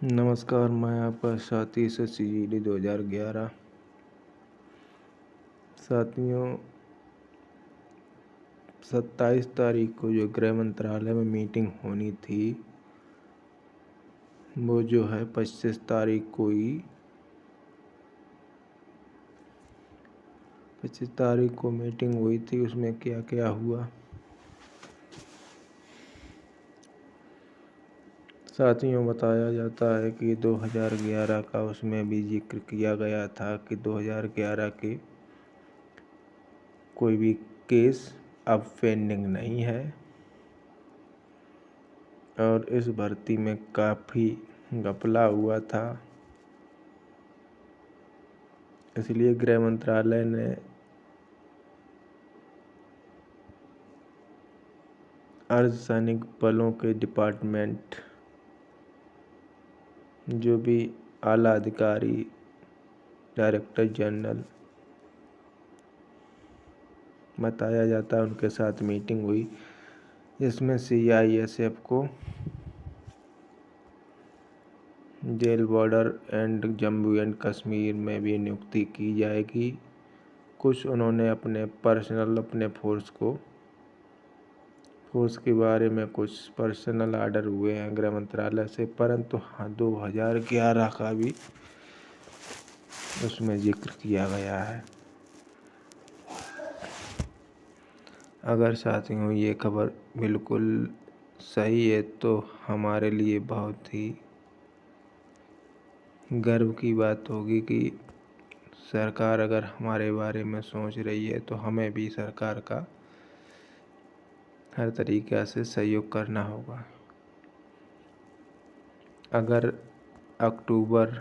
नमस्कार, मैं आपका साथी SSCGD 2011। साथियों, 27 तारीख को जो गृह मंत्रालय में मीटिंग होनी थी वो जो है 25 तारीख को ही 25 तारीख को मीटिंग हुई थी। उसमें क्या क्या हुआ साथियों, बताया जाता है कि 2011 का उसमें भी जिक्र किया गया था कि 2011 के कोई भी केस अब पेंडिंग नहीं है और इस भर्ती में काफ़ी घपला हुआ था। इसलिए गृह मंत्रालय ने अर्धसैनिक बलों के डिपार्टमेंट जो भी आला अधिकारी, डायरेक्टर जनरल बताया जाता है, उनके साथ मीटिंग हुई जिसमें CISF को jail border and Jammu and Kashmir में भी नियुक्ति की जाएगी। कुछ उन्होंने अपने फोर्स के बारे में कुछ पर्सनल आर्डर हुए हैं गृह मंत्रालय से, परंतु 2011 का भी उसमें जिक्र किया गया है। अगर साथियों ये खबर बिल्कुल सही है तो हमारे लिए बहुत ही गर्व की बात होगी कि सरकार अगर हमारे बारे में सोच रही है तो हमें भी सरकार का हर तरीक़े से सहयोग करना होगा। अगर अक्टूबर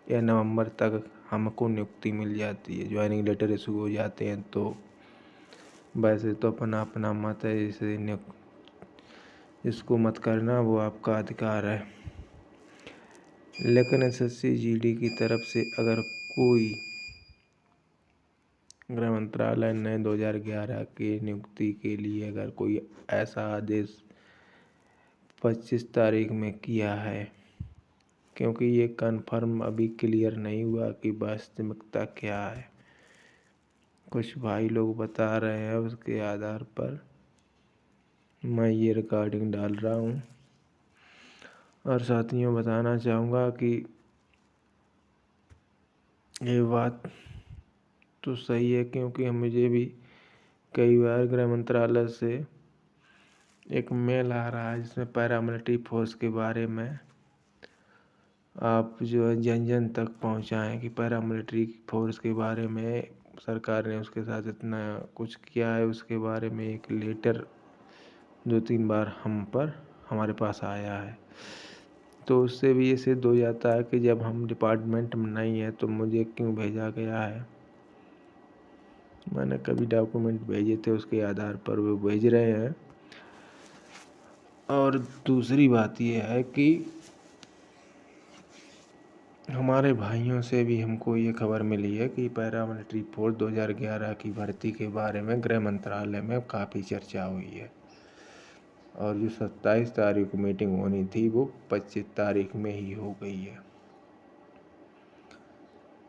या नवंबर तक हमको नियुक्ति मिल जाती है, ज्वाइनिंग लेटर इशू हो जाते हैं, तो वैसे तो अपना अपना मत है, इसको मत करना, वो आपका अधिकार है। लेकिन SSCGD की तरफ से अगर कोई गृह मंत्रालय ने 2011 के नियुक्ति के लिए अगर कोई ऐसा आदेश 25 तारीख में किया है, क्योंकि ये कन्फर्म अभी क्लियर नहीं हुआ कि वास्तविकता क्या है, कुछ भाई लोग बता रहे हैं, उसके आधार पर मैं ये रिकॉर्डिंग डाल रहा हूँ। और साथियों, बताना चाहूँगा कि ये बात तो सही है, क्योंकि मुझे भी कई बार गृह मंत्रालय से एक मेल आ रहा है जिसमें पैरामिलिट्री फोर्स के बारे में आप जो है जन जन तक पहुंचाएं कि पैरामिलिट्री फोर्स के बारे में सरकार ने उसके साथ इतना कुछ किया है। उसके बारे में एक लेटर 2-3 बार हमारे पास आया है, तो उससे भी ये सिद्ध हो जाता है कि जब हम डिपार्टमेंट में नहीं है तो मुझे क्यों भेजा गया है। मैंने कभी डॉक्यूमेंट भेजे थे, उसके आधार पर वो भेज रहे हैं। और दूसरी बात ये है कि हमारे भाइयों से भी हमको ये खबर मिली है कि पैरामिलिट्री फोर्स 2011 की भर्ती के बारे में गृह मंत्रालय में काफ़ी चर्चा हुई है और जो 27 तारीख को मीटिंग होनी थी वो 25 तारीख में ही हो गई है।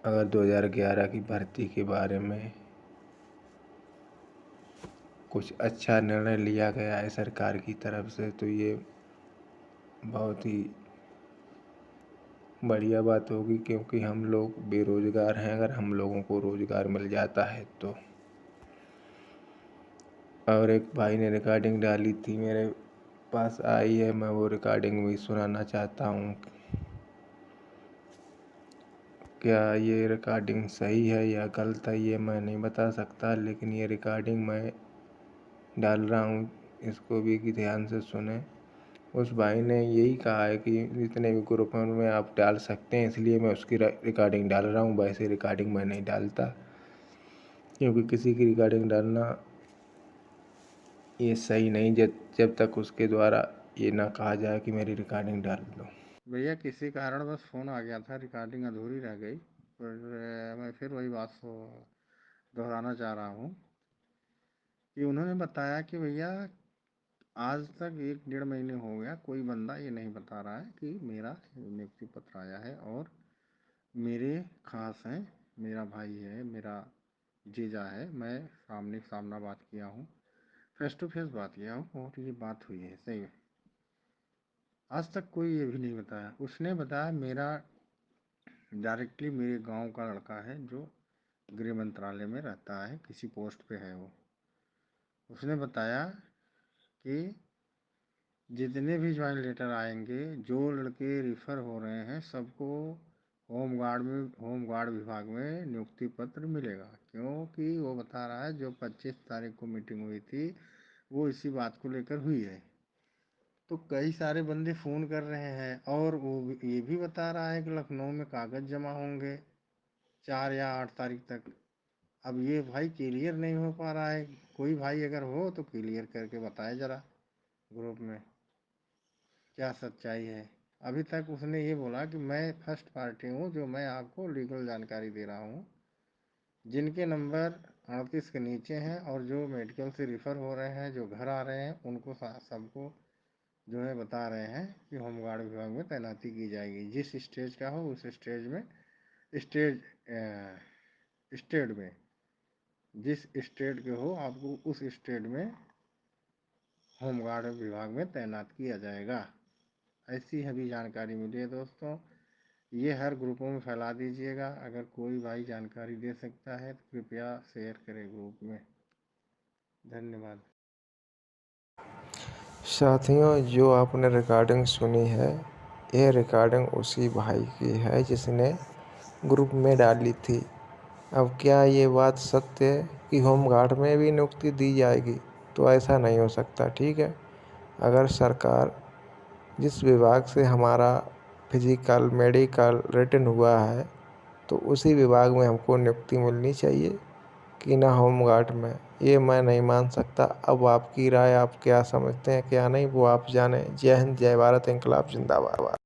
अगर 2011 की भर्ती के बारे में कुछ अच्छा निर्णय लिया गया है सरकार की तरफ से तो ये बहुत ही बढ़िया बात होगी, क्योंकि हम लोग बेरोज़गार हैं। अगर हम लोगों को रोज़गार मिल जाता है तो। और एक भाई ने रिकॉर्डिंग डाली थी, मेरे पास आई है, मैं वो रिकॉर्डिंग भी सुनाना चाहता हूँ। क्या ये रिकॉर्डिंग सही है या गलत है ये मैं नहीं बता सकता, लेकिन ये रिकॉर्डिंग मैं डाल रहा हूँ, इसको भी कि ध्यान से सुने। उस भाई ने यही कहा है कि जितने भी ग्रुप हैं उनमें आप डाल सकते हैं, इसलिए मैं उसकी रिकॉर्डिंग डाल रहा हूँ। वैसे रिकॉर्डिंग मैं नहीं डालता, क्योंकि किसी की रिकॉर्डिंग डालना ये सही नहीं जब तक उसके द्वारा ये ना कहा जाए कि मेरी रिकॉर्डिंग डाल दो। भैया किसी कारण बस फ़ोन आ गया था, रिकॉर्डिंग अधूरी रह गई। पर मैं फिर वही बात को दोहराना चाह रहा हूँ कि उन्होंने बताया कि भैया आज तक 1-1.5 महीने हो गया, कोई बंदा ये नहीं बता रहा है कि मेरा नियुक्ति पत्र आया है। और मेरे खास हैं, मेरा भाई है, मेरा जीजा है, मैं सामने सामना बात किया हूँ, फेस टू फेस बात किया हूँ और ये बात हुई है सही है। आज तक कोई ये भी नहीं बताया। उसने बताया मेरा डायरेक्टली मेरे गांव का लड़का है जो गृह मंत्रालय में रहता है, किसी पोस्ट पे है वो। उसने बताया कि जितने भी ज्वाइन लेटर आएंगे, जो लड़के रिफ़र हो रहे हैं, सबको होमगार्ड विभाग में नियुक्ति पत्र मिलेगा। क्योंकि वो बता रहा है जो 25 तारीख को मीटिंग हुई थी वो इसी बात को लेकर हुई है। तो कई सारे बंदे फ़ोन कर रहे हैं और ये भी बता रहा है कि लखनऊ में कागज़ जमा होंगे 4 या 8 तारीख तक। अब ये भाई क्लियर नहीं हो पा रहा है। कोई भाई अगर हो तो क्लियर करके बताए ज़रा ग्रुप में क्या सच्चाई है। अभी तक उसने ये बोला कि मैं फर्स्ट पार्टी हूँ जो मैं आपको लीगल जानकारी दे रहा हूँ। जिनके नंबर 38 के नीचे हैं और जो मेडिकल से रिफ़र हो रहे हैं, जो घर आ रहे हैं, उनको सबको जो है बता रहे हैं कि होमगार्ड विभाग में तैनाती की जाएगी। जिस स्टेज का हो उस स्टेज में स्टेज स्टेट में जिस स्टेट के हो आपको उस स्टेट में होमगार्ड विभाग में तैनात किया जाएगा। ऐसी अभी जानकारी मिली है दोस्तों। ये हर ग्रुपों में फैला दीजिएगा। अगर कोई भाई जानकारी दे सकता है तो कृपया शेयर करें ग्रुप में। धन्यवाद। साथियों, जो आपने रिकॉर्डिंग सुनी है, ये रिकॉर्डिंग उसी भाई की है जिसने ग्रुप में डाली थी। अब क्या ये बात सत्य है कि होमगार्ड में भी नियुक्ति दी जाएगी? तो ऐसा नहीं हो सकता, ठीक है। अगर सरकार जिस विभाग से हमारा फिजिकल मेडिकल रिटन हुआ है तो उसी विभाग में हमको नियुक्ति मिलनी चाहिए कि ना होमगार्ड में। ये मैं नहीं मान सकता। अब आपकी राय, आप क्या समझते हैं क्या नहीं, वो आप जानें। जय हिंद, जय भारत, इंकलाब जिंदाबाद।